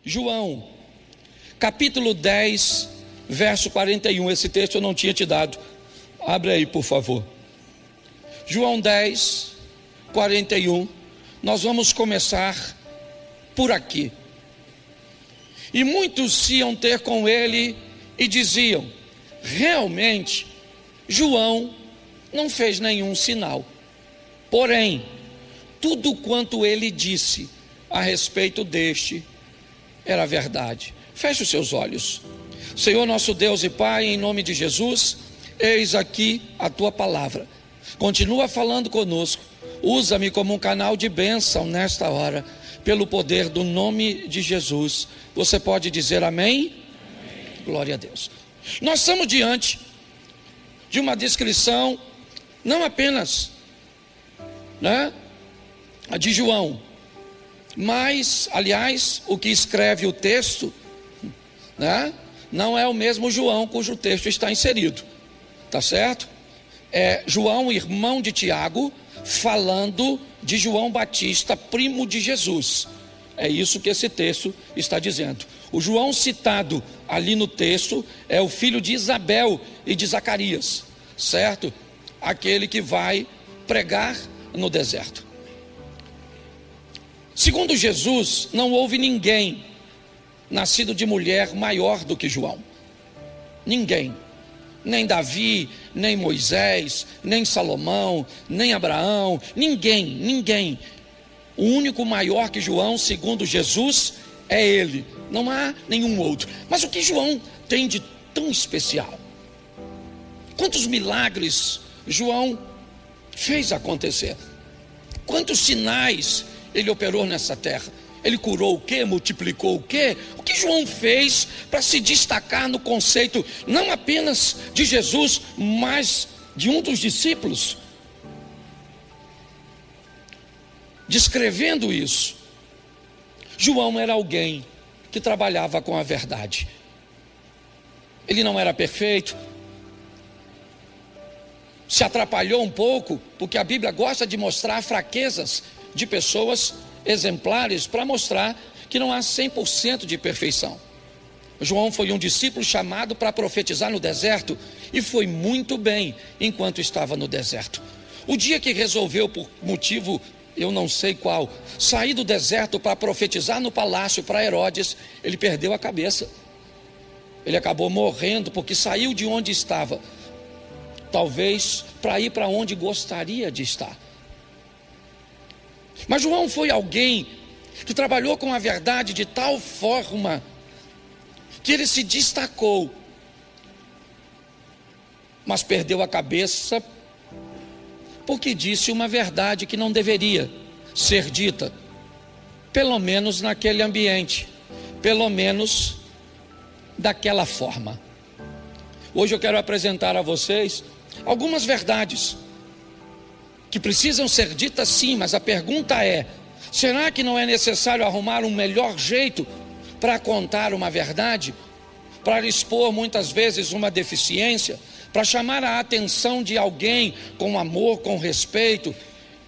João, capítulo 10, verso 41. Esse texto eu não tinha te dado. Abre aí, por favor. João 10, 41. Nós vamos começar por aqui. E muitos iam ter com ele e diziam: realmente, João não fez nenhum sinal. Porém, tudo quanto ele disse a respeito deste era verdade. Feche os seus olhos. Senhor nosso Deus e Pai, em nome de Jesus, eis aqui a tua palavra. Continua falando conosco. Usa-me como um canal de bênção nesta hora, pelo poder do nome de Jesus. Você pode dizer amém? Amém. Glória a Deus. Nós estamos diante de uma descrição, não apenas, a de João, mas, aliás, o que escreve o texto, não é o mesmo João cujo texto está inserido, tá certo? É João, irmão de Tiago, falando de João Batista, primo de Jesus. É isso que esse texto está dizendo. O João citado ali no texto é o filho de Isabel e de Zacarias, certo? Aquele que vai pregar no deserto. Segundo Jesus, não houve ninguém nascido de mulher maior do que João. Ninguém. Nem Davi, nem Moisés, nem Salomão, nem Abraão, ninguém. O único maior que João, segundo Jesus, é ele. Não há nenhum outro. Mas o que João tem de tão especial? Quantos milagres João fez acontecer? Quantos sinais ele operou nessa terra? Ele curou o quê? Multiplicou o quê? O que João fez para se destacar no conceito não apenas de Jesus, mas de um dos discípulos? Descrevendo isso, João era alguém que trabalhava com a verdade. Ele não era perfeito, se atrapalhou um pouco, porque a Bíblia gosta de mostrar fraquezas de pessoas exemplares para mostrar que não há 100% de perfeição. João foi um discípulo chamado para profetizar no deserto e foi muito bem enquanto estava no deserto. O dia que resolveu, por motivo eu não sei qual, sair do deserto para profetizar no palácio para Herodes, ele perdeu a cabeça. Ele acabou morrendo porque saiu de onde estava, talvez para ir para onde gostaria de estar. Mas João foi alguém que trabalhou com a verdade de tal forma que ele se destacou, mas perdeu a cabeça porque disse uma verdade que não deveria ser dita, pelo menos naquele ambiente, pelo menos daquela forma. Hoje eu quero apresentar a vocês algumas verdades que precisam ser ditas, sim, mas a pergunta é: será que não é necessário arrumar um melhor jeito para contar uma verdade, para expor muitas vezes uma deficiência, para chamar a atenção de alguém com amor, com respeito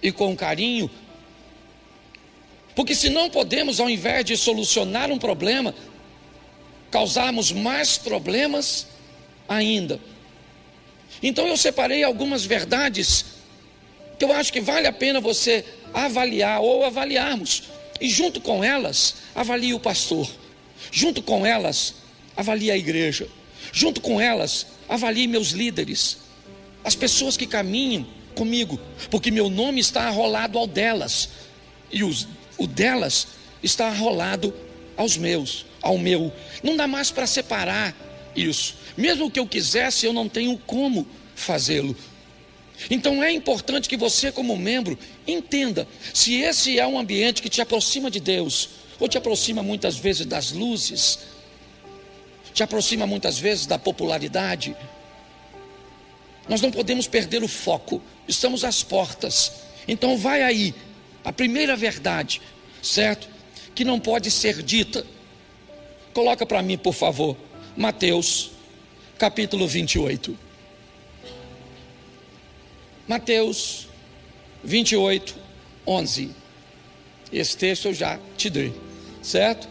e com carinho? Porque se não podemos, ao invés de solucionar um problema, causarmos mais problemas ainda. Então eu separei algumas verdades que eu acho que vale a pena você avaliar ou avaliarmos. E junto com elas, avalie o pastor. Junto com elas, avalie a igreja. Junto com elas, avalie meus líderes, as pessoas que caminham comigo, porque meu nome está arrolado ao delas, e o delas está arrolado aos meus, ao meu. Não dá mais para separar isso. Mesmo que eu quisesse, eu não tenho como fazê-lo. Então é importante que você, como membro, entenda se esse é um ambiente que te aproxima de Deus, ou te aproxima muitas vezes das luzes, te aproxima muitas vezes da popularidade. Nós não podemos perder o foco, estamos às portas. Então vai aí a primeira verdade, certo? Que não pode ser dita. Coloca para mim, por favor, Mateus capítulo 28. Mateus 28, 11. Esse texto eu já te dei, certo?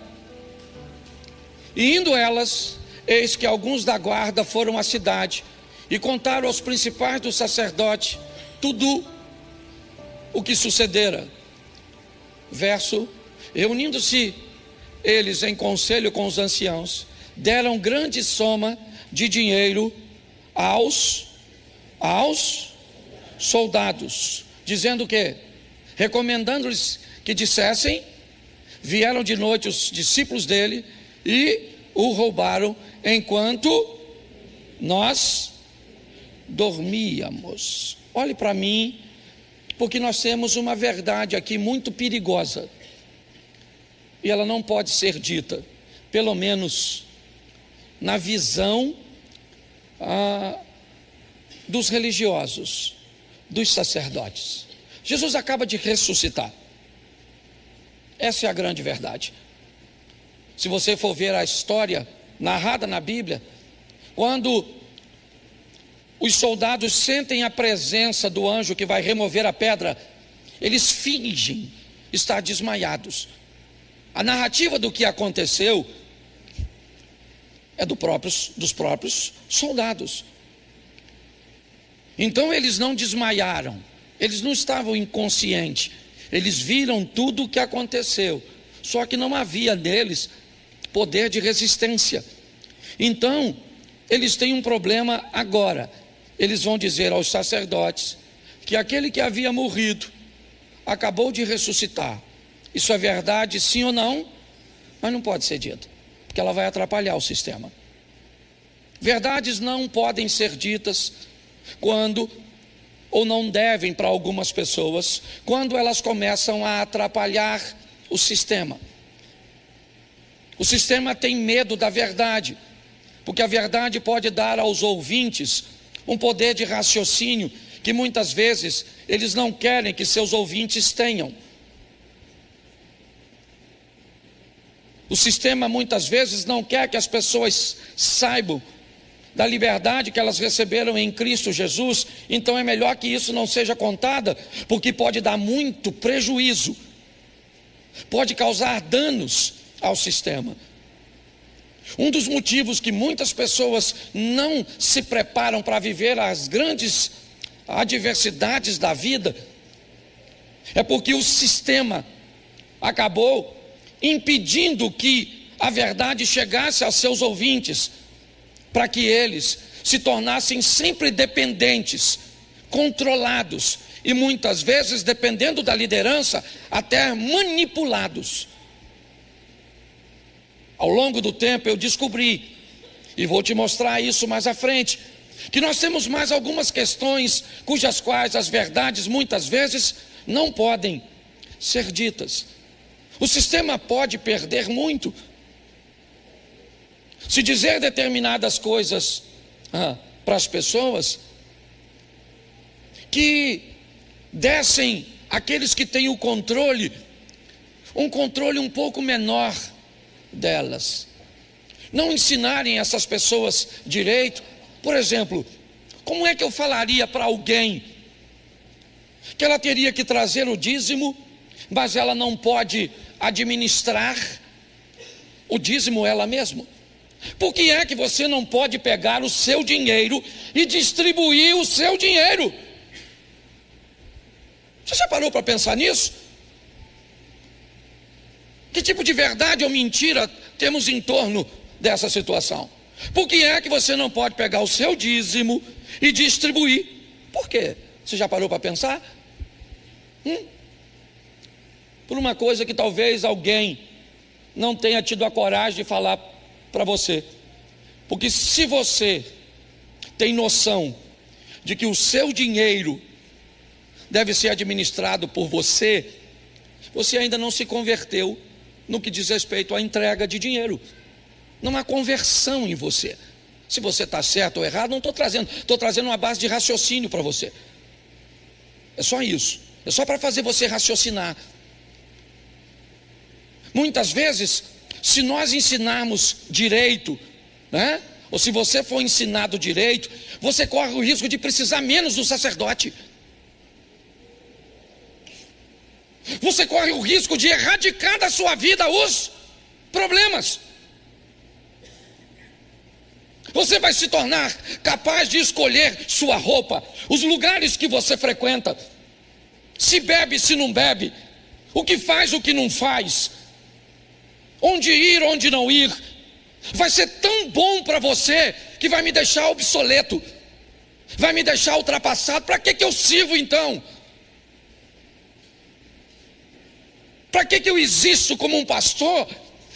E indo elas, eis que alguns da guarda foram à cidade e contaram aos principais dos sacerdotes tudo o que sucedera. Verso: reunindo-se eles em conselho com os anciãos, deram grande soma de dinheiro aos soldados, dizendo que, recomendando-lhes que dissessem, vieram de noite os discípulos dele e o roubaram enquanto nós dormíamos. Olhe para mim, porque nós temos uma verdade aqui muito perigosa, e ela não pode ser dita, pelo menos na visão dos religiosos, dos sacerdotes. Jesus acaba de ressuscitar. Essa é a grande verdade. Se você for ver a história narrada na Bíblia, quando os soldados sentem a presença do anjo que vai remover a pedra, eles fingem estar desmaiados. A narrativa do que aconteceu é dos próprios soldados. Então eles não desmaiaram, eles não estavam inconscientes, eles viram tudo o que aconteceu, só que não havia neles poder de resistência. Então eles têm um problema agora. Eles vão dizer aos sacerdotes que aquele que havia morrido acabou de ressuscitar. Isso é verdade, sim ou não? Mas não pode ser dito, porque ela vai atrapalhar o sistema. Verdades não podem ser ditas quando, ou não devem para algumas pessoas, quando elas começam a atrapalhar o sistema. O sistema tem medo da verdade, porque a verdade pode dar aos ouvintes um poder de raciocínio que muitas vezes eles não querem que seus ouvintes tenham. O sistema muitas vezes não quer que as pessoas saibam da liberdade que elas receberam em Cristo Jesus, então é melhor que isso não seja contada, porque pode dar muito prejuízo, pode causar danos ao sistema. Um dos motivos que muitas pessoas não se preparam para viver as grandes adversidades da vida é porque o sistema acabou impedindo que a verdade chegasse aos seus ouvintes, para que eles se tornassem sempre dependentes, controlados e muitas vezes, dependendo da liderança, até manipulados. Ao longo do tempo eu descobri, e vou te mostrar isso mais à frente, que nós temos mais algumas questões cujas quais as verdades muitas vezes não podem ser ditas. O sistema pode perder muito se dizer determinadas coisas para as pessoas que dessem àqueles que têm o controle, um controle um pouco menor delas. Não ensinarem essas pessoas direito. Por exemplo, como é que eu falaria para alguém que ela teria que trazer o dízimo, mas ela não pode administrar o dízimo ela mesma? Por que é que você não pode pegar o seu dinheiro e distribuir o seu dinheiro? Você já parou para pensar nisso? Que tipo de verdade ou mentira temos em torno dessa situação? Por que é que você não pode pegar o seu dízimo e distribuir? Por quê? Você já parou para pensar? Por uma coisa que talvez alguém não tenha tido a coragem de falar para você. Porque se você tem noção de que o seu dinheiro deve ser administrado por você, você ainda não se converteu no que diz respeito à entrega de dinheiro. Não há conversão em você. Se você está certo ou errado, não estou trazendo uma base de raciocínio para você. É só isso. É só para fazer você raciocinar. Muitas vezes, se nós ensinarmos direito, né? Ou se você for ensinado direito, você corre o risco de precisar menos do sacerdote. Você corre o risco de erradicar da sua vida os problemas. Você vai se tornar capaz de escolher sua roupa, os lugares que você frequenta, se bebe, se não bebe, o que faz, o que não faz, onde ir, onde não ir. Vai ser tão bom para você que vai me deixar obsoleto, vai me deixar ultrapassado. Para que eu sirvo então? Para que eu existo como um pastor,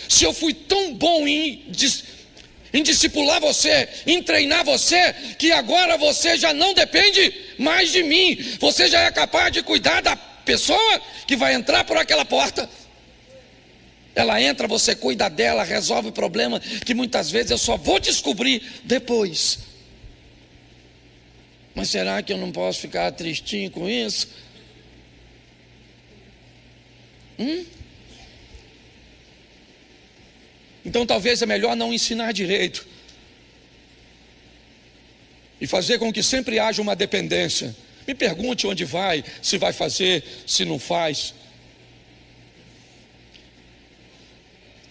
se eu fui tão bom em discipular você, em treinar você, que agora você já não depende mais de mim, você já é capaz de cuidar da pessoa que vai entrar por aquela porta. Ela entra, você cuida dela, resolve o problema, que muitas vezes eu só vou descobrir depois. Mas será que eu não posso ficar tristinho com isso? Então talvez é melhor não ensinar direito e fazer com que sempre haja uma dependência. Me pergunte onde vai, se vai fazer, se não faz.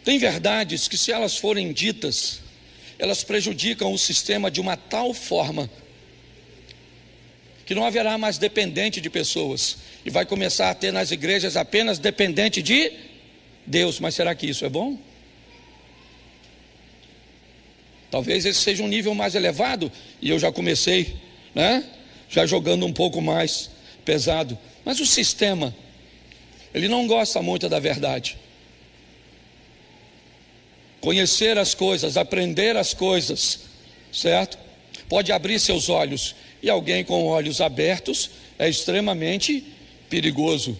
Tem verdades que, se elas forem ditas, elas prejudicam o sistema de uma tal forma que não haverá mais dependente de pessoas, e vai começar a ter nas igrejas apenas dependente de Deus. Mas será que isso é bom? Talvez esse seja um nível mais elevado, e eu já comecei, já jogando um pouco mais pesado. Mas o sistema, ele não gosta muito da verdade. Conhecer as coisas, aprender as coisas, certo? Pode abrir seus olhos, e alguém com olhos abertos é extremamente perigoso.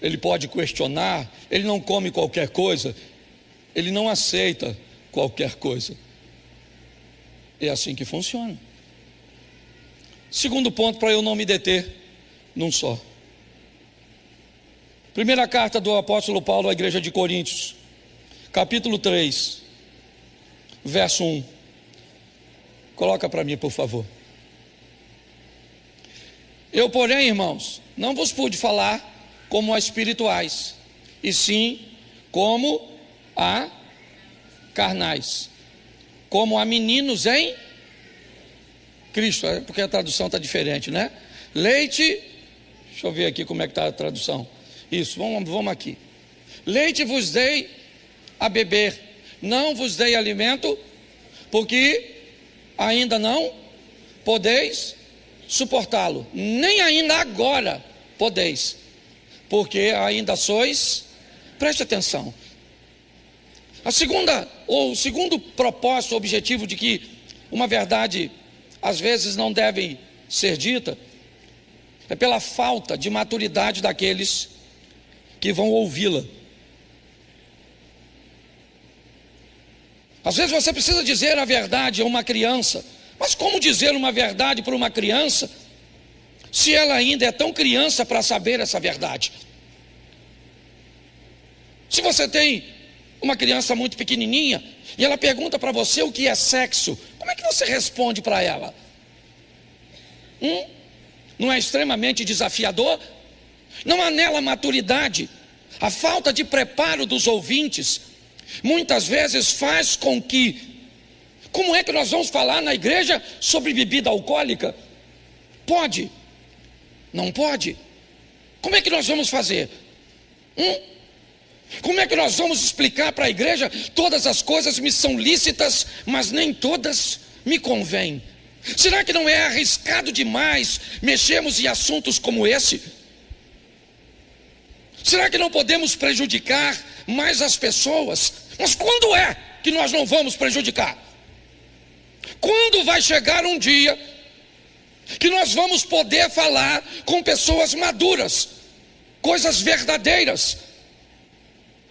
Ele pode questionar, ele não come qualquer coisa, ele não aceita qualquer coisa. É assim que funciona. Segundo ponto, para eu não me deter num só. Primeira carta do apóstolo Paulo à igreja de Coríntios, capítulo 3, verso 1. Coloca para mim, por favor. Eu, porém, irmãos, não vos pude falar como a espirituais, e sim como a carnais, como a meninos em Cristo. É porque a tradução está diferente, né? Leite, deixa eu ver aqui como é que está a tradução. Isso, vamos aqui. Leite vos dei a beber, não vos dei alimento, porque ainda não podeis suportá-lo, nem ainda agora podeis, porque ainda sois, preste atenção. O segundo propósito, objetivo de que uma verdade às vezes não deve ser dita, é pela falta de maturidade daqueles que vão ouvi-la. Às vezes você precisa dizer a verdade a uma criança, mas como dizer uma verdade para uma criança, se ela ainda é tão criança para saber essa verdade? Se você tem uma criança muito pequenininha e ela pergunta para você o que é sexo, como é que você responde para ela? Não é extremamente desafiador? Não há nela maturidade. A falta de preparo dos ouvintes muitas vezes faz com que, como é que nós vamos falar na igreja sobre bebida alcoólica? Pode? Não pode? Como é que nós vamos fazer? Como é que nós vamos explicar para a igreja: todas as coisas me são lícitas, mas nem todas me convêm? Será que não é arriscado demais mexermos em assuntos como esse? Será que não podemos prejudicar mais as pessoas? Mas quando é que nós não vamos prejudicar? Quando vai chegar um dia que nós vamos poder falar com pessoas maduras, coisas verdadeiras,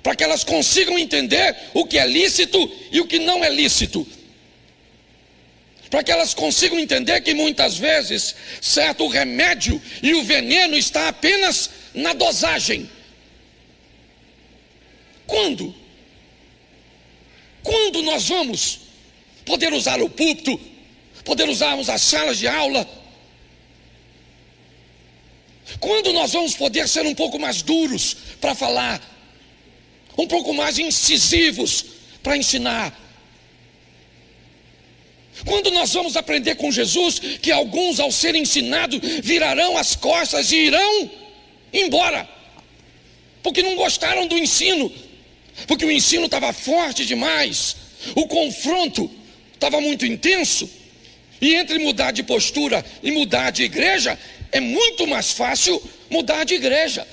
para que elas consigam entender o que é lícito e o que não é lícito, para que elas consigam entender que muitas vezes, certo, o remédio e o veneno está apenas na dosagem. Quando nós vamos poder usar o púlpito, poder usarmos as salas de aula? Quando nós vamos poder ser um pouco mais duros para falar, um pouco mais incisivos para ensinar? Quando nós vamos aprender com Jesus que alguns, ao serem ensinados, virarão as costas e irão embora, porque não gostaram do ensino, porque o ensino estava forte demais, o confronto estava muito intenso, e entre mudar de postura e mudar de igreja, é muito mais fácil mudar de igreja.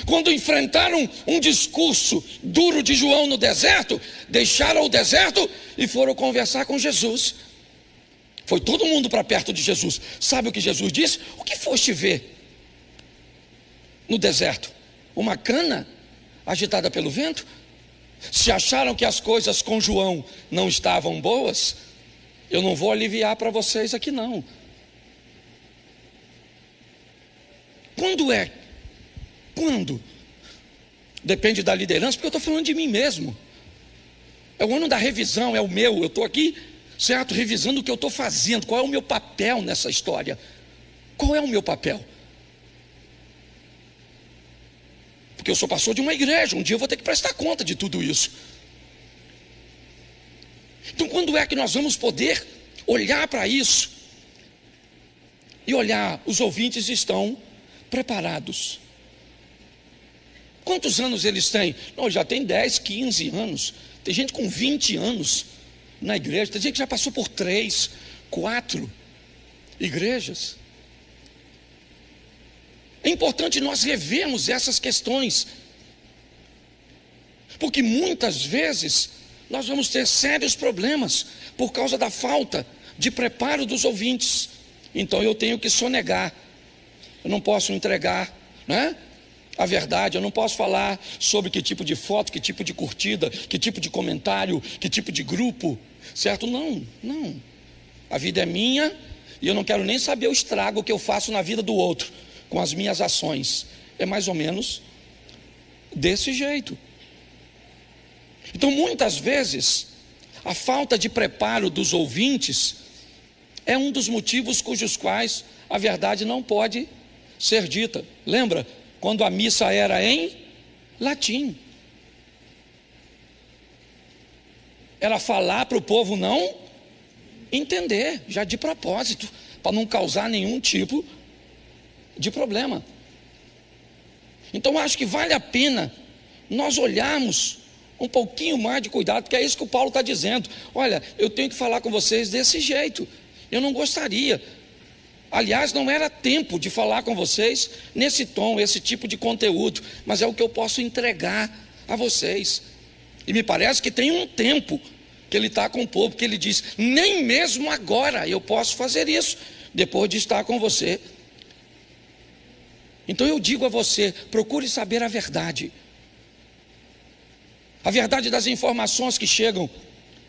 Quando enfrentaram um discurso duro de João no deserto, deixaram o deserto e foram conversar com Jesus. Foi todo mundo para perto de Jesus. Sabe o que Jesus disse? O que foste ver no deserto? Uma cana agitada pelo vento? Se acharam que as coisas com João não estavam boas, eu não vou aliviar para vocês aqui não. Quando? Depende da liderança, porque eu estou falando de mim mesmo. É o ano da revisão, é o meu. Eu estou aqui, certo, revisando o que eu estou fazendo. Qual é o meu papel nessa história? Qual é o meu papel? Porque eu sou pastor de uma igreja. Um dia eu vou ter que prestar conta de tudo isso. Então, quando é que nós vamos poder olhar para isso e olhar, os ouvintes estão preparados? Quantos anos eles têm? Não, já tem 10, 15 anos. Tem gente com 20 anos na igreja. Tem gente que já passou por 3, 4 igrejas. É importante nós revermos essas questões, porque muitas vezes nós vamos ter sérios problemas por causa da falta de preparo dos ouvintes. Então eu tenho que sonegar. Eu não posso entregar, né, a verdade. Eu não posso falar sobre que tipo de foto, que tipo de curtida, que tipo de comentário, que tipo de grupo, certo? Não. A vida é minha e eu não quero nem saber o estrago que eu faço na vida do outro com as minhas ações. É mais ou menos desse jeito. Então, muitas vezes, a falta de preparo dos ouvintes é um dos motivos cujos quais a verdade não pode ser dita. Lembra? Quando a missa era em latim, era falar para o povo não entender, já de propósito, para não causar nenhum tipo de problema. Então acho que vale a pena nós olharmos um pouquinho mais de cuidado, porque é isso que o Paulo está dizendo. Olha, eu tenho que falar com vocês desse jeito. Eu não gostaria. Aliás, não era tempo de falar com vocês nesse tom, esse tipo de conteúdo, mas é o que eu posso entregar a vocês. E me parece que tem um tempo que ele está com o povo, que ele diz: nem mesmo agora eu posso fazer isso, depois de estar com você. Então eu digo a você, procure saber a verdade das informações que chegam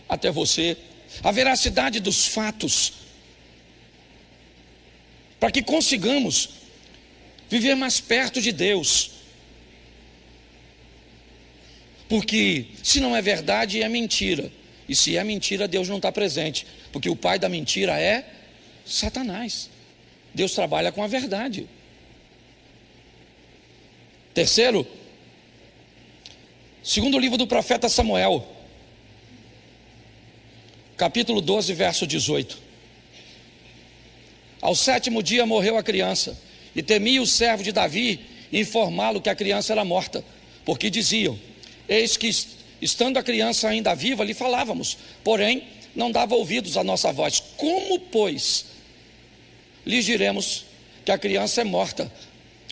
até você, a veracidade dos fatos, para que consigamos viver mais perto de Deus. Porque se não é verdade, é mentira. E se é mentira, Deus não está presente, porque o pai da mentira é Satanás. Deus trabalha com a verdade. Terceiro, segundo livro do profeta Samuel, capítulo 12, verso 18. Ao 7º dia morreu a criança, e temia o servo de Davi informá-lo que a criança era morta, porque diziam: eis que estando a criança ainda viva, lhe falávamos, porém não dava ouvidos à nossa voz. Como, pois, lhes diremos que a criança é morta?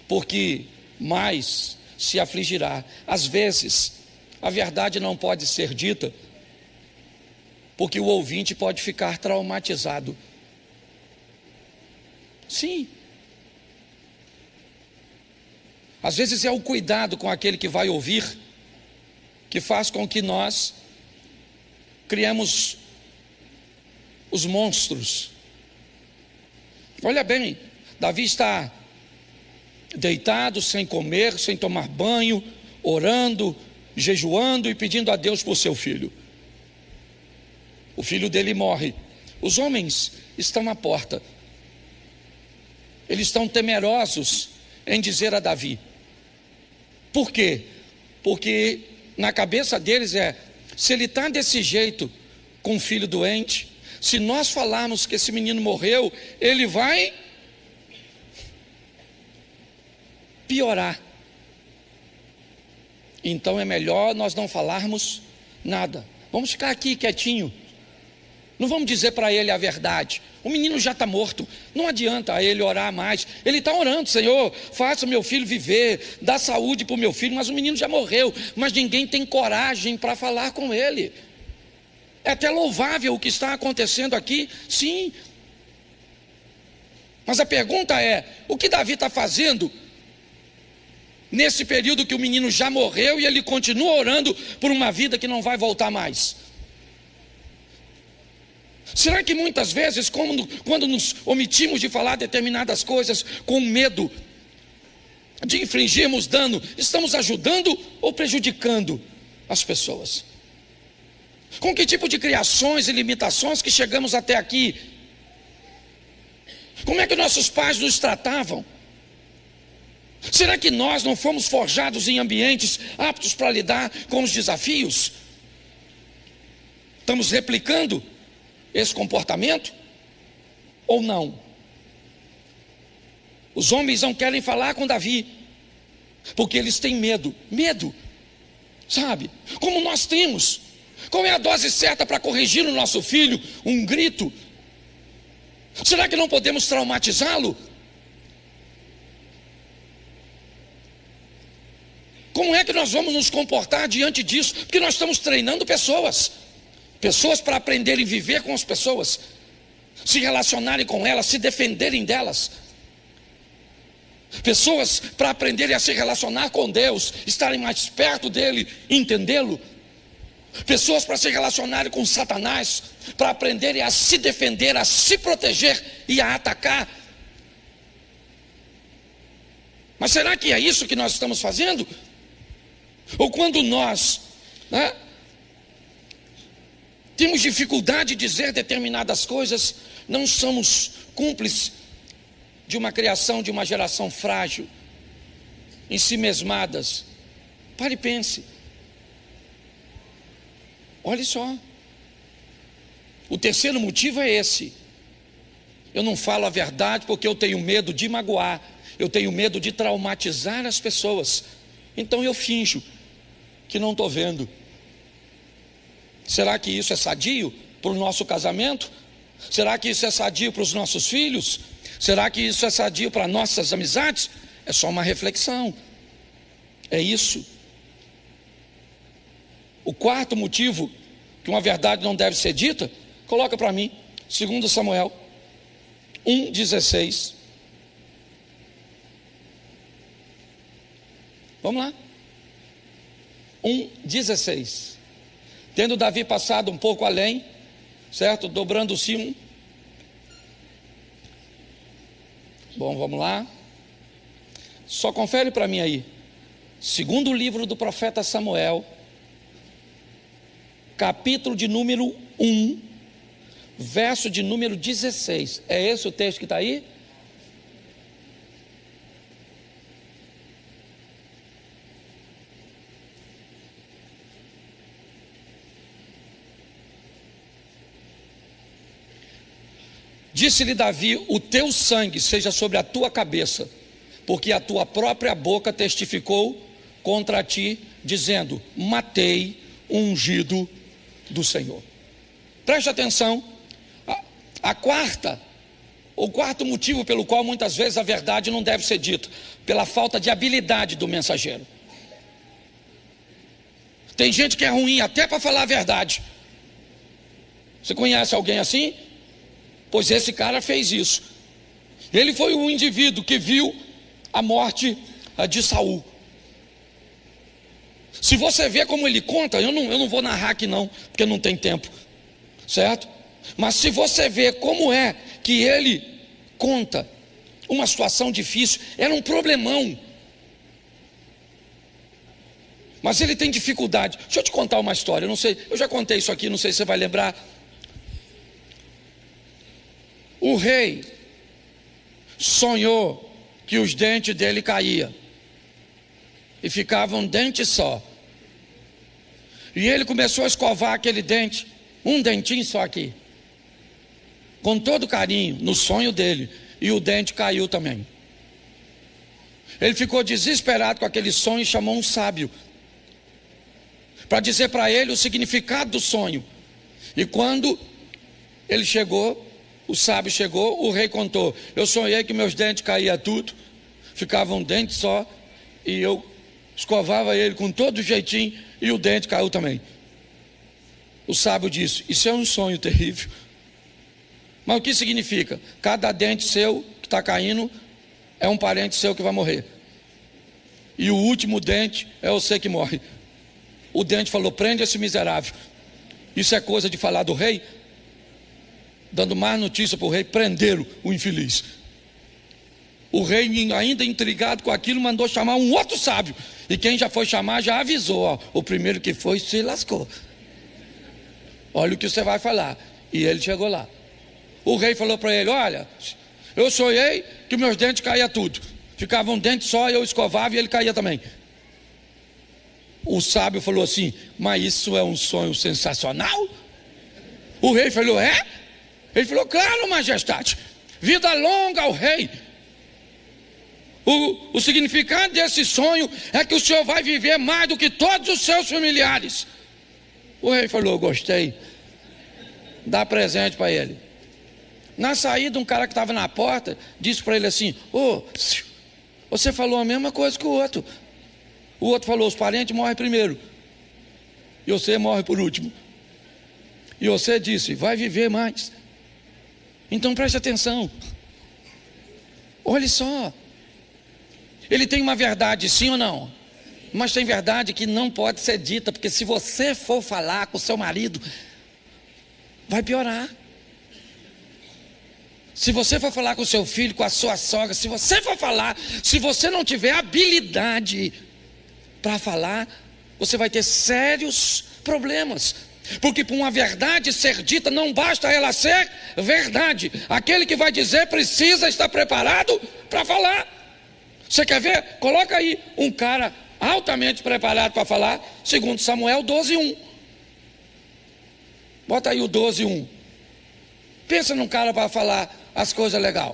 Porque mais se afligirá. Às vezes, a verdade não pode ser dita, porque o ouvinte pode ficar traumatizado. Sim. Às vezes é o cuidado com aquele que vai ouvir que faz com que nós criemos os monstros. Olha bem, Davi está deitado, sem comer, sem tomar banho, orando, jejuando e pedindo a Deus por seu filho. O filho dele morre. Os homens estão à porta. Eles estão temerosos em dizer a Davi. Por quê? Porque na cabeça deles se ele está desse jeito com um filho doente, se nós falarmos que esse menino morreu, ele vai piorar. Então é melhor nós não falarmos nada. Vamos ficar aqui quietinho. Não vamos dizer para ele a verdade. O menino já está morto. Não adianta ele orar mais. Ele está orando: Senhor, faça meu filho viver, dá saúde para o meu filho. Mas o menino já morreu. Mas ninguém tem coragem para falar com ele. É até louvável o que está acontecendo aqui, sim. Mas a pergunta é: o que Davi está fazendo nesse período que o menino já morreu e ele continua orando por uma vida que não vai voltar mais? Será que muitas vezes, quando nos omitimos de falar determinadas coisas com medo de infligirmos dano, estamos ajudando ou prejudicando as pessoas? Com que tipo de criações e limitações que chegamos até aqui? Como é que nossos pais nos tratavam? Será que nós não fomos forjados em ambientes aptos para lidar com os desafios? Estamos replicando esse comportamento ou não? Os homens não querem falar com Davi, porque eles têm medo, sabe? Como nós temos. Qual é a dose certa para corrigir o nosso filho? Um grito? Será que não podemos traumatizá-lo? Como é que nós vamos nos comportar diante disso? Porque nós estamos treinando pessoas para aprenderem a viver com as pessoas, se relacionarem com elas, se defenderem delas. Pessoas para aprenderem a se relacionar com Deus, estarem mais perto dele, entendê-lo. Pessoas para se relacionarem com Satanás, para aprenderem a se defender, a se proteger e a atacar. Mas será que é isso que nós estamos fazendo? Ou quando nós temos dificuldade de dizer determinadas coisas, não somos cúmplices de uma criação, de uma geração frágil, ensimesmadas? Pare e pense. Olha só. O terceiro motivo é esse: eu não falo a verdade porque eu tenho medo de magoar, eu tenho medo de traumatizar as pessoas, então eu finjo que não estou vendo. Será que isso é sadio para o nosso casamento? Será que isso é sadio para os nossos filhos? Será que isso é sadio para nossas amizades? É só uma reflexão. É isso. O quarto motivo que uma verdade não deve ser dita, coloca para mim, 2 Samuel 1,16. Vamos lá. 1,16. Tendo Davi passado um pouco além, certo? Dobrando-se um. Bom, vamos lá. Só confere para mim aí. Segundo livro do profeta Samuel, capítulo de número 1, verso de número 16. É esse o texto que está aí? Disse-lhe Davi: o teu sangue seja sobre a tua cabeça, porque a tua própria boca testificou contra ti, dizendo: matei o ungido do Senhor. Preste atenção. O quarto motivo pelo qual muitas vezes a verdade não deve ser dita: pela falta de habilidade do mensageiro. Tem gente que é ruim até para falar a verdade. Você conhece alguém assim? Pois esse cara fez isso. Ele foi um indivíduo que viu a morte de Saul. Se você vê como ele conta, eu não vou narrar aqui não, porque não tem tempo, certo? Mas se você vê como é que ele conta uma situação difícil, era um problemão, mas ele tem dificuldade. Deixa eu te contar uma história, eu não sei, eu já contei isso aqui, não sei se você vai lembrar. O rei sonhou que os dentes dele caíam e ficava um dente só. E ele começou a escovar aquele dente, um dentinho só aqui. com todo carinho no sonho dele, e o dente caiu também. Ele ficou desesperado com aquele sonho e chamou um sábio para dizer para ele o significado do sonho. E quando ele chegou, o sábio chegou, o rei contou: eu sonhei que meus dentes caíam tudo, ficava um dente só, e eu escovava ele com todo jeitinho, e o dente caiu também. O sábio disse: isso é um sonho terrível. Mas o que significa? Cada dente seu que está caindo é um parente seu que vai morrer, e o último dente é você que morre. O dente falou: prende esse miserável. Isso é coisa de falar do rei? Dando mais notícia para o rei: prenderam o infeliz. O rei, ainda intrigado com aquilo, mandou chamar um outro sábio, e quem já foi chamar já avisou: ó, o primeiro que foi se lascou, olha o que você vai falar. E ele chegou lá. O rei falou para ele: olha, eu sonhei que meus dentes caíam tudo, ficava um dente só, eu escovava e ele caía também. O sábio falou assim: mas isso é um sonho sensacional? O rei falou: é? Ele falou: claro, majestade, vida longa ao rei. O significado desse sonho é que o senhor vai viver mais do que todos os seus familiares. O rei falou: gostei, dá presente para ele. Na saída, um cara que estava na porta disse para ele assim: ô, você falou a mesma coisa que o outro. O outro falou: os parentes morrem primeiro, e você morre por último. E você disse: vai viver mais. Então preste atenção. Olhe só. Ele tem uma verdade, sim ou não? Mas tem verdade que não pode ser dita, porque se você for falar com o seu marido, vai piorar. Se você for falar com o seu filho, com a sua sogra, se você for falar, se você não tiver habilidade para falar, você vai ter sérios problemas. Porque para uma verdade ser dita, não basta ela ser verdade. Aquele que vai dizer precisa estar preparado para falar. Você quer ver? Coloca aí um cara altamente preparado para falar, segundo Samuel 12:1. Bota aí o 12:1. Pensa num cara para falar as coisas legais.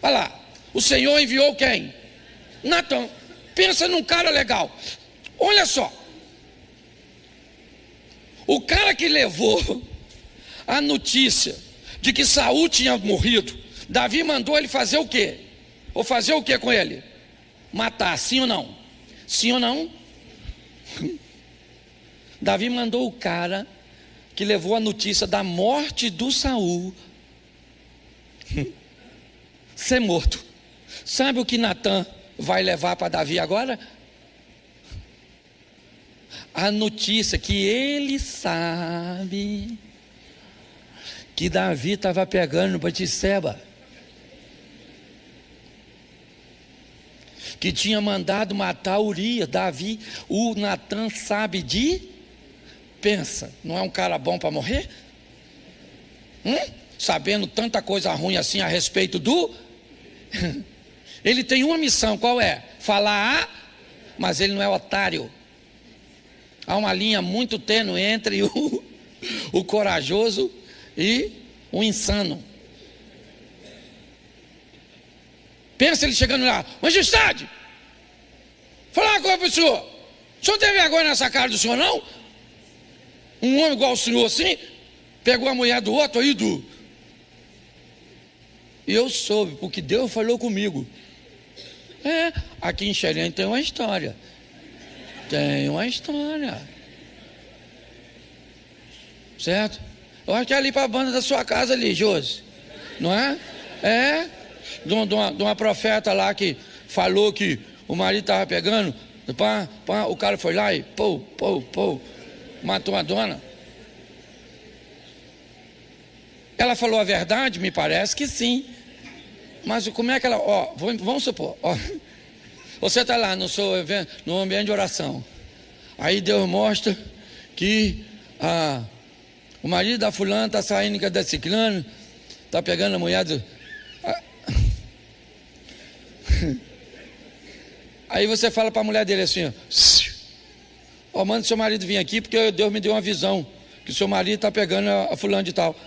Olha lá, o Senhor enviou quem? Natã. Pensa num cara legal. Olha só, o cara que levou a notícia de que Saul tinha morrido, Davi mandou ele fazer o quê? Ou fazer o quê com ele? Matar, sim ou não? Sim ou não? Davi mandou o cara que levou a notícia da morte do Saul ser morto. Sabe o que Natã vai levar para Davi agora? A notícia que ele sabe que Davi estava pegando Batseba, que tinha mandado matar Urias. Davi, o Natã sabe de... Pensa, não é um cara bom para morrer? Sabendo tanta coisa ruim assim a respeito do... Ele tem uma missão, qual é? Falar, mas ele não é otário. Há uma linha muito tênue entre o corajoso e o insano. Pensa ele chegando lá: majestade, falar uma coisa para o senhor não tem vergonha nessa cara do senhor, não? Um homem igual o senhor assim, pegou a mulher do outro aí E eu soube, porque Deus falou comigo. Aqui em Xerém tem uma história. Tem uma história. Certo? Eu acho que é ali para a banda da sua casa ali, Josi. Não é? De uma profeta lá que falou que o marido estava pegando. O cara foi lá e matou a dona. Ela falou a verdade? Me parece que sim. Mas como é que ela... vamos supor, você está lá no ambiente de oração. Aí Deus mostra que o marido da fulana está saindo com a da ciclana, está pegando a mulher do... Aí você fala para a mulher dele assim: manda seu marido vir aqui, porque Deus me deu uma visão que seu marido está pegando a fulana de tal.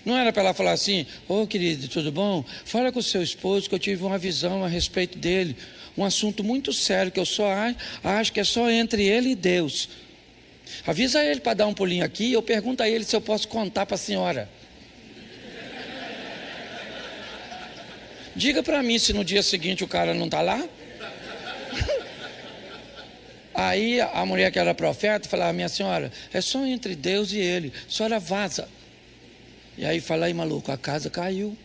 Não era para ela falar assim: ô querido, tudo bom? Fala com o seu esposo que eu tive uma visão a respeito dele. Um assunto muito sério que eu só acho que é só entre ele e Deus. Avisa ele para dar um pulinho aqui. Eu pergunto a ele se eu posso contar para a senhora. Diga para mim se no dia seguinte o cara não está lá. Aí a mulher que era profeta falava: minha senhora, é só entre Deus e ele, a senhora vaza. E aí fala: aí maluco, a casa caiu.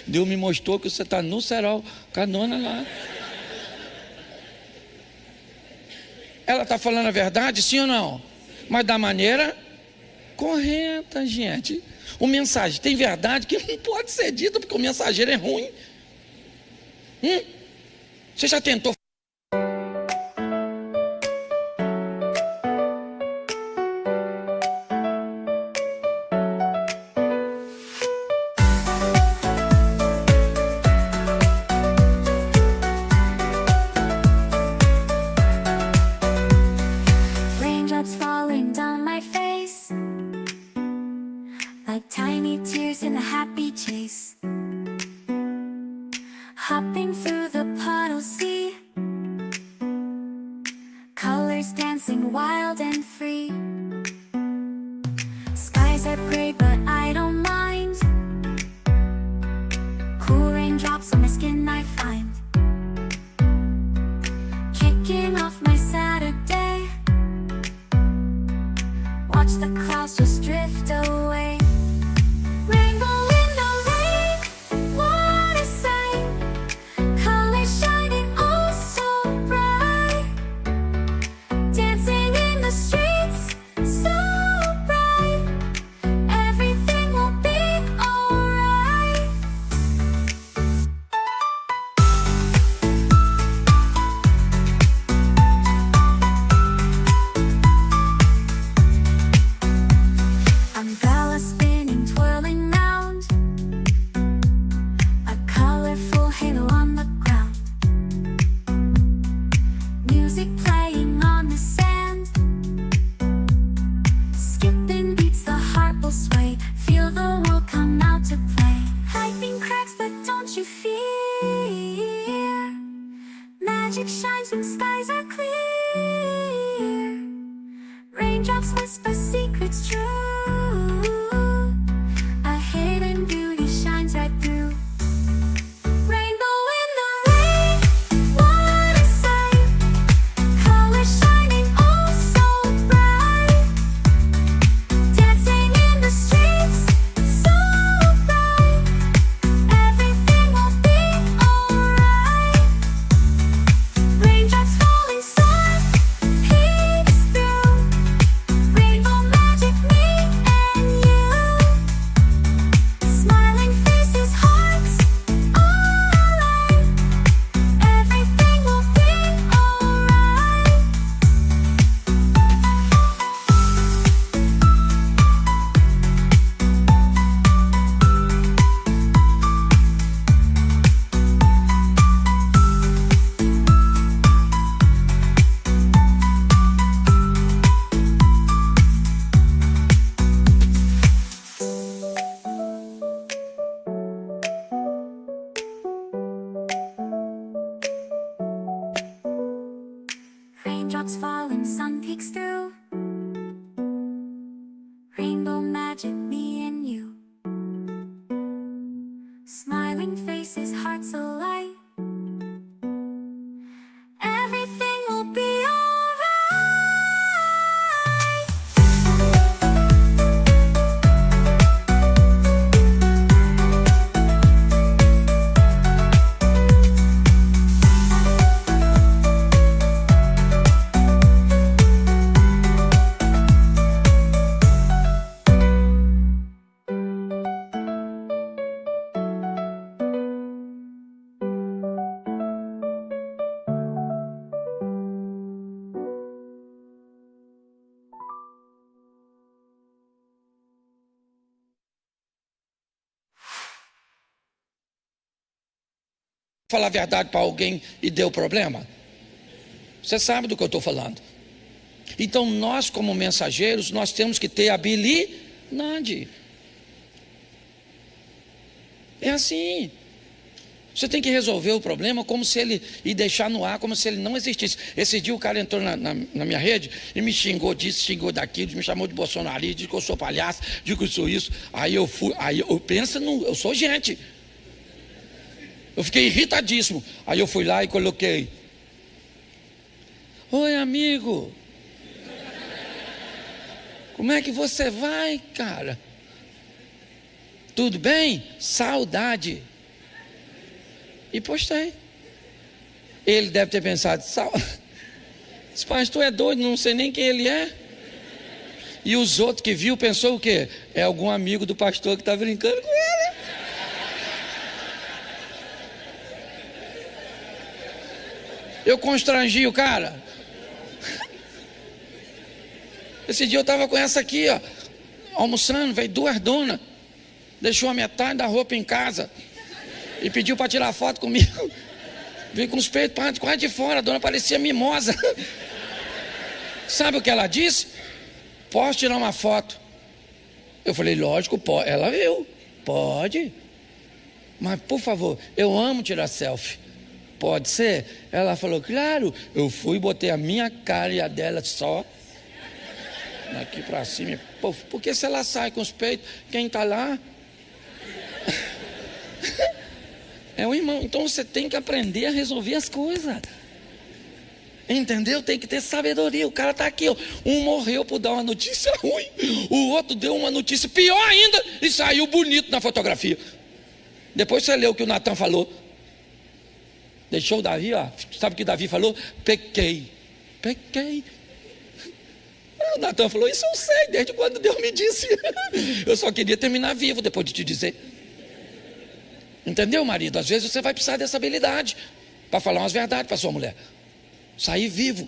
Deus me mostrou que você está no cerol com a dona lá. Ela está falando a verdade, sim ou não? Mas da maneira correta, gente. O mensageiro tem verdade que não pode ser dita porque o mensageiro é ruim. Você já tentou? Raindrops falling down my face, like tiny tears in a happy chase. Hopping through the puddle sea, colors dancing wild and free. Skies are gray but I don't mind. Cool raindrops on my skin I find. Kicking off my Saturday, watch the clouds just drift away. Rainbow in the rain, what a sight. Colors shining oh so bright. Dancing in the streets, so bright. Everything will be alright. Umbrella spinning, twirling round, a colorful halo on the ground. Music playing on the sand, skipping beats, the heart will sway. Feel the world come out to play. Lightning cracks but don't you fear, magic shines when skies are clear. Raindrops whisper secrets true, a hidden beauty shines right through. Rainbow in the rain, what a sight. Colors shining oh so bright. Dancing in the streets, so bright. Everything will be alright. Raindrops falling soft, peeks through. Rainbow magic, me and you. Smiling faces, hearts alight. Everything will be alright. Raindrops falling, sun peeks through. Rainbow magic, me and you. Smiling faces, hearts alight. Everything will be alright. Falar a verdade para alguém e deu problema? Você sabe do que eu estou falando. Então nós, como mensageiros, nós temos que ter habilidade. É assim. Você tem que resolver o problema como se ele, e deixar no ar como se ele não existisse. Esse dia o cara entrou na minha rede e me xingou disso, xingou daquilo, me chamou de bolsonarista, disse que eu sou palhaço, disse que eu sou isso. Aí eu penso, eu sou gente. Eu fiquei irritadíssimo. Aí eu fui lá e coloquei: oi, amigo, como é que você vai, cara? Tudo bem? Saudade. E postei. Ele deve ter pensado: esse pastor é doido, não sei nem quem ele é. E os outros que viu pensou o quê? É algum amigo do pastor que está brincando com ele. Eu constrangi o cara. Esse dia eu estava com essa aqui, ó, almoçando, veio 2 donas, deixou a metade da roupa em casa e pediu para tirar foto comigo. Veio com os peitos quase de fora, a dona parecia mimosa. Sabe o que ela disse? Posso tirar uma foto? Eu falei: lógico, pode. Ela viu, pode. Mas por favor, eu amo tirar selfie. Pode ser? Ela falou: claro. Eu fui, botei a minha cara e a dela só daqui para cima. Porque se ela sai com os peitos, quem está lá é o irmão. Então você tem que aprender a resolver as coisas. Entendeu? Tem que ter sabedoria. O cara está aqui, ó. Um morreu por dar uma notícia ruim, o outro deu uma notícia pior ainda e saiu bonito na fotografia. Depois você lê o que o Natan falou. Deixou o Davi, ó. Sabe o que Davi falou? Pequei. O Natan falou: isso eu sei, desde quando Deus me disse. Eu só queria terminar vivo depois de te dizer. Entendeu, marido? Às vezes você vai precisar dessa habilidade para falar umas verdades para sua mulher. Sair vivo.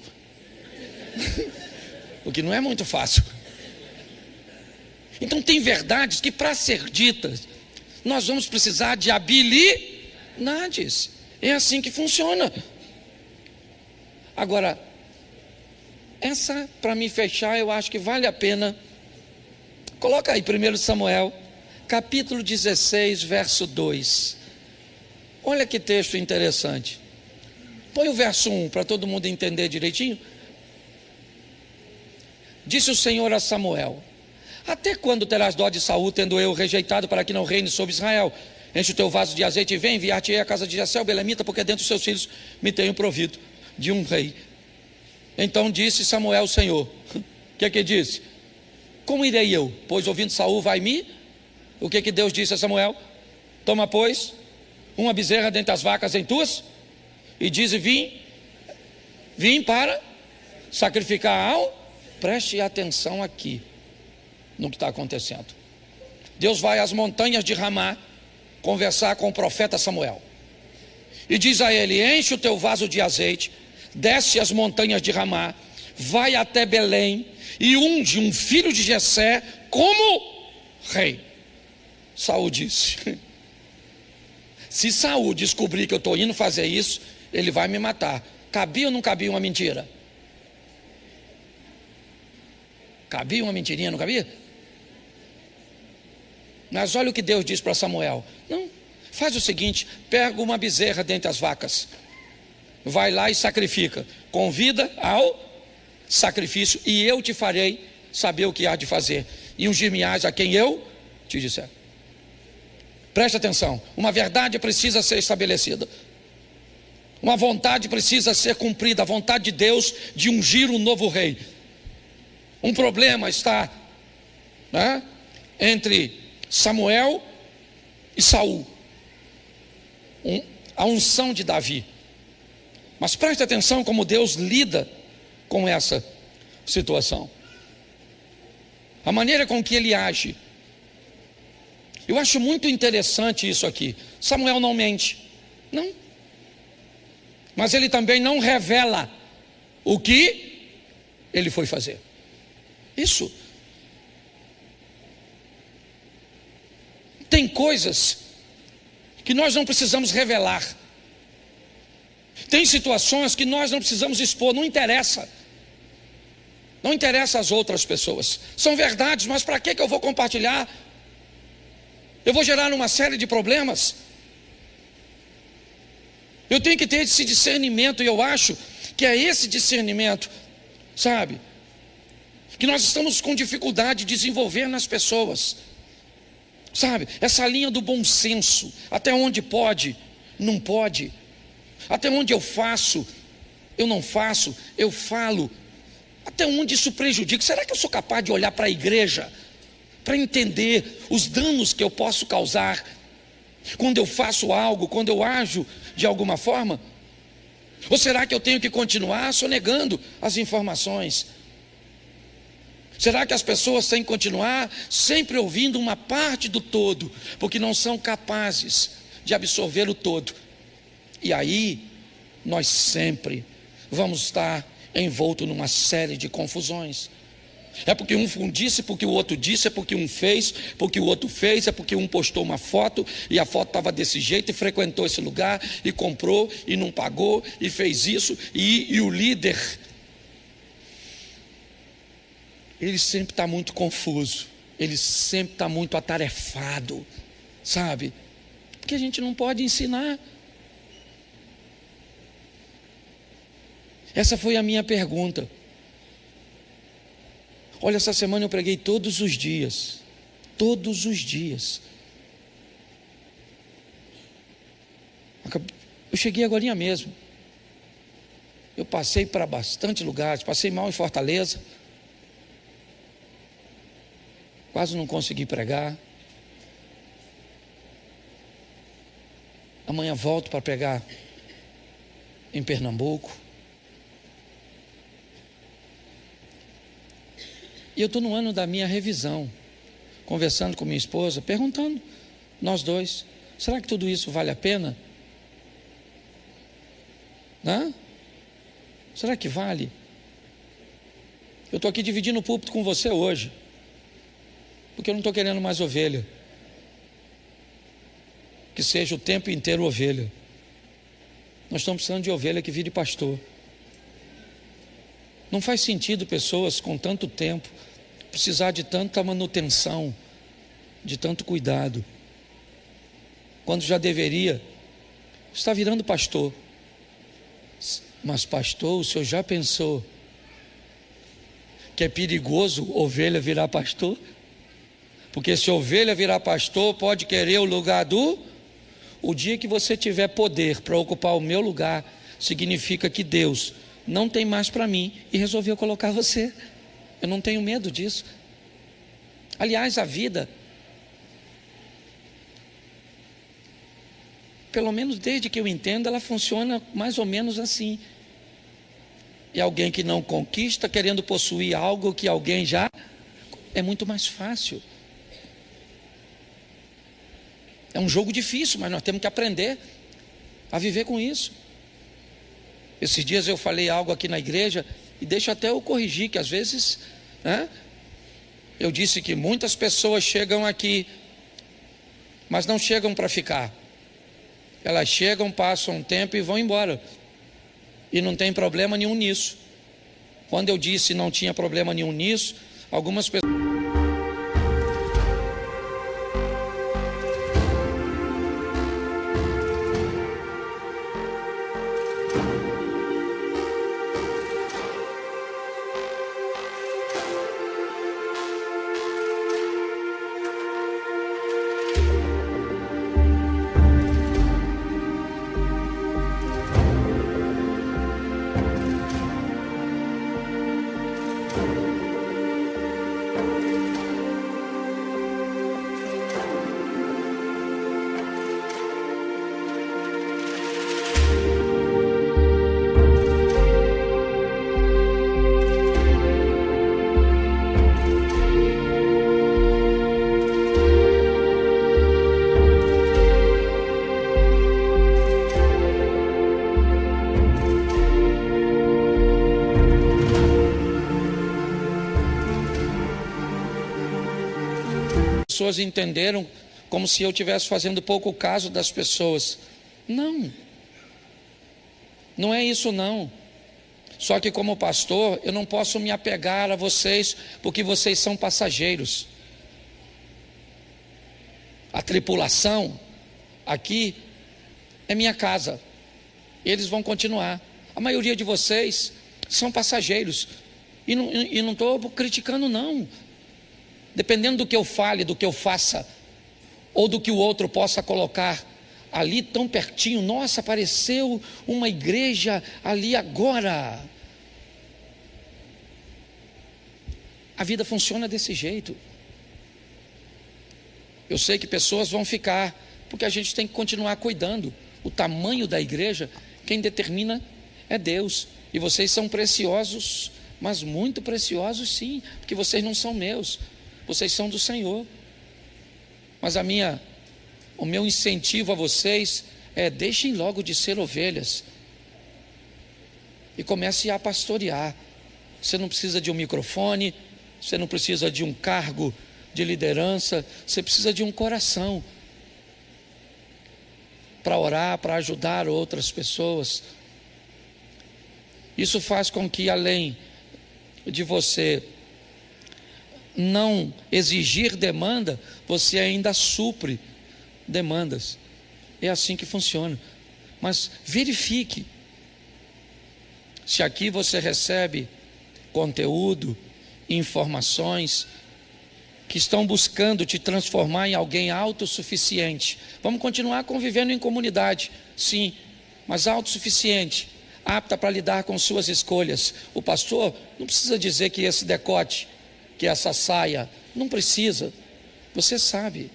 O que não é muito fácil. Então tem verdades que, para ser ditas, nós vamos precisar de habilidades. É assim que funciona. Agora, essa, para me fechar, eu acho que vale a pena. Coloca aí 1 Samuel, capítulo 16, verso 2. Olha que texto interessante. Põe o verso 1 para todo mundo entender direitinho. Disse o Senhor a Samuel: até quando terás dó de Saul, tendo eu rejeitado, para que não reine sobre Israel? Enche o teu vaso de azeite e vem, enviar-te-ei à casa de Jessé, o belemita, porque dentre os seus filhos me tenho provido de um rei. Então disse Samuel ao Senhor. O que disse? Como irei eu? Pois ouvindo Saul vai-me. O que Deus disse a Samuel? Toma, pois, uma bezerra dentre as vacas em tuas, e diz: vim para sacrificar ao... Preste atenção aqui no que está acontecendo. Deus vai às montanhas de Ramá conversar com o profeta Samuel e diz a ele: enche o teu vaso de azeite, desce as montanhas de Ramá, vai até Belém e unge um filho de Jessé como rei. Saul disse: se Saul descobrir que eu estou indo fazer isso, ele vai me matar. Cabia ou não cabia uma mentira? Cabia uma mentirinha, não cabia? Mas olha o que Deus diz para Samuel: não, faz o seguinte, pega uma bezerra dentre as vacas, vai lá e sacrifica, convida ao sacrifício, e eu te farei saber o que há de fazer, e ungir-me-ás a quem eu te disser. Preste atenção, uma verdade precisa ser estabelecida, uma vontade precisa ser cumprida, a vontade de Deus de ungir um novo rei. Um problema está, né, entre Samuel e Saul, a unção de Davi. Mas preste atenção como Deus lida com essa situação, a maneira com que ele age. Eu acho muito interessante isso aqui. Samuel não mente, não, mas ele também não revela o que ele foi fazer. Isso. Tem coisas que nós não precisamos revelar. Tem situações que nós não precisamos expor, não interessa. Não interessa às outras pessoas. São verdades, mas para que eu vou compartilhar? Eu vou gerar uma série de problemas. Eu tenho que ter esse discernimento, e eu acho que é esse discernimento, sabe, que nós estamos com dificuldade de desenvolver nas pessoas, sabe, essa linha do bom senso, até onde pode, não pode, até onde eu faço, eu não faço, eu falo, até onde isso prejudica. Será que eu sou capaz de olhar para a igreja, para entender os danos que eu posso causar, quando eu faço algo, quando eu ajo de alguma forma? Ou será que eu tenho que continuar sonegando as informações? Será que as pessoas têm que continuar sempre ouvindo uma parte do todo, porque não são capazes de absorver o todo? E aí, nós sempre vamos estar envolto numa série de confusões. É porque um disse, porque o outro disse, é porque um fez, porque o outro fez, é porque um postou uma foto e a foto estava desse jeito e frequentou esse lugar e comprou e não pagou e fez isso, e o líder, ele sempre está muito confuso, ele sempre está muito atarefado, sabe? Porque a gente não pode ensinar. Essa foi a minha pergunta. Olha, essa semana eu preguei todos os dias. Todos os dias. Eu cheguei agorinha mesmo. Eu passei para bastante lugares. Passei mal em Fortaleza. Quase não consegui pregar. Amanhã volto para pregar em Pernambuco. E eu estou no ano da minha revisão, conversando com minha esposa, perguntando, nós dois, será que tudo isso vale a pena? Hã? Será que vale? Eu estou aqui dividindo o púlpito com você hoje, porque eu não estou querendo mais ovelha, que seja o tempo inteiro ovelha. Nós estamos precisando de ovelha que vire pastor. Não faz sentido pessoas com tanto tempo precisar de tanta manutenção, de tanto cuidado, quando já deveria estar virando pastor. Mas pastor, o senhor já pensou que é perigoso ovelha virar pastor? Porque se ovelha virar pastor, pode querer o lugar o dia que você tiver poder para ocupar o meu lugar, significa que Deus não tem mais para mim e resolveu colocar você. Eu não tenho medo disso. Aliás, a vida, pelo menos desde que eu entendo, ela funciona mais ou menos assim. E alguém que não conquista, querendo possuir algo que alguém já, é muito mais fácil. É um jogo difícil, mas nós temos que aprender a viver com isso. Esses dias eu falei algo aqui na igreja, e deixa até eu corrigir, que às vezes, né, eu disse que muitas pessoas chegam aqui, mas não chegam para ficar. Elas chegam, passam um tempo e vão embora. E não tem problema nenhum nisso. Quando eu disse não tinha problema nenhum nisso, algumas pessoas... pessoas entenderam como se eu estivesse fazendo pouco caso das pessoas. Não, não é isso não. Só que como pastor, eu não posso me apegar a vocês, porque vocês são passageiros. A tripulação aqui é minha casa. Eles vão continuar. A maioria de vocês são passageiros. E não estou criticando, não. Dependendo do que eu fale, do que eu faça, ou do que o outro possa colocar ali tão pertinho. Nossa, apareceu uma igreja ali agora. A vida funciona desse jeito. Eu sei que pessoas vão ficar, porque a gente tem que continuar cuidando. O tamanho da igreja, quem determina é Deus. E vocês são preciosos, mas muito preciosos sim, porque vocês não são meus, vocês são do Senhor. Mas o meu incentivo a vocês é: deixem logo de ser ovelhas e comece a pastorear. Você não precisa de um microfone, você não precisa de um cargo de liderança, você precisa de um coração para orar, para ajudar outras pessoas. Isso faz com que, além de você não exigir demanda, você ainda supre demandas. É assim que funciona. Mas verifique se aqui você recebe conteúdo, informações que estão buscando te transformar em alguém autossuficiente. Vamos continuar convivendo em comunidade, sim, mas autossuficiente, apta para lidar com suas escolhas. O pastor não precisa dizer que esse decote, que essa saia, não precisa, você sabe.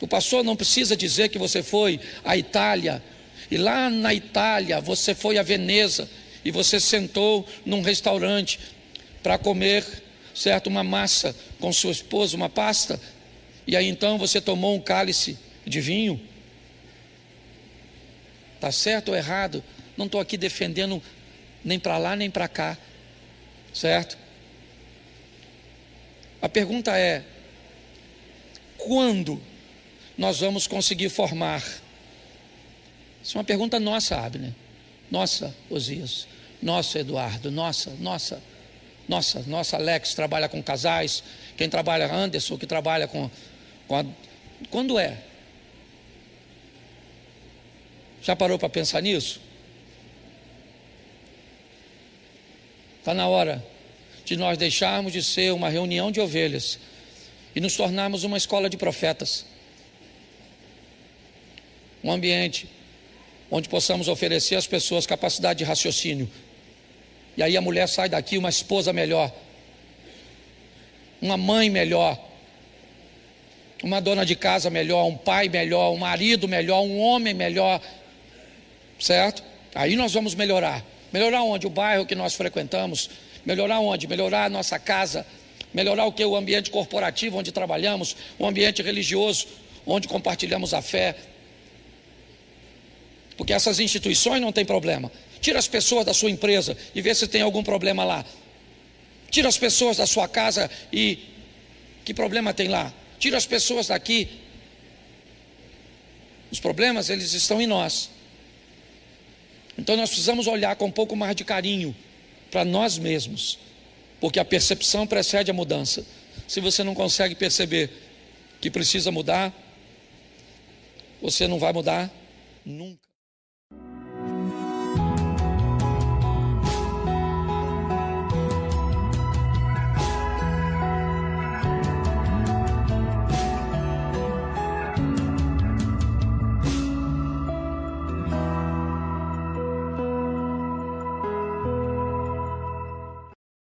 O pastor não precisa dizer que você foi à Itália, e lá na Itália você foi a Veneza, e você sentou num restaurante para comer, certo, uma massa com sua esposa, uma pasta, e aí então você tomou um cálice de vinho. Está certo ou errado? Não estou aqui defendendo nem para lá nem para cá, certo? A pergunta é: quando nós vamos conseguir formar? Isso é uma pergunta nossa, Abner, nossa, Osias, nossa, Eduardo, nossa, Alex trabalha com casais, quem trabalha, Anderson, que trabalha com quando é? Já parou para pensar nisso? Está na hora de nós deixarmos de ser uma reunião de ovelhas e nos tornarmos uma escola de profetas. Um ambiente onde possamos oferecer às pessoas capacidade de raciocínio. E aí a mulher sai daqui uma esposa melhor, uma mãe melhor, uma dona de casa melhor, um pai melhor, um marido melhor, um homem melhor, certo? Aí nós vamos melhorar. Melhorar onde? O bairro que nós frequentamos. Melhorar onde? Melhorar a nossa casa. Melhorar o que? O ambiente corporativo onde trabalhamos, o ambiente religioso onde compartilhamos a fé. Porque essas instituições não tem problema. Tira as pessoas da sua empresa e vê se tem algum problema lá. Tira as pessoas da sua casa e que problema tem lá? Tira as pessoas daqui. Os problemas, eles estão em nós. Então nós precisamos olhar com um pouco mais de carinho para nós mesmos, porque a percepção precede a mudança. Se você não consegue perceber que precisa mudar, você não vai mudar nunca.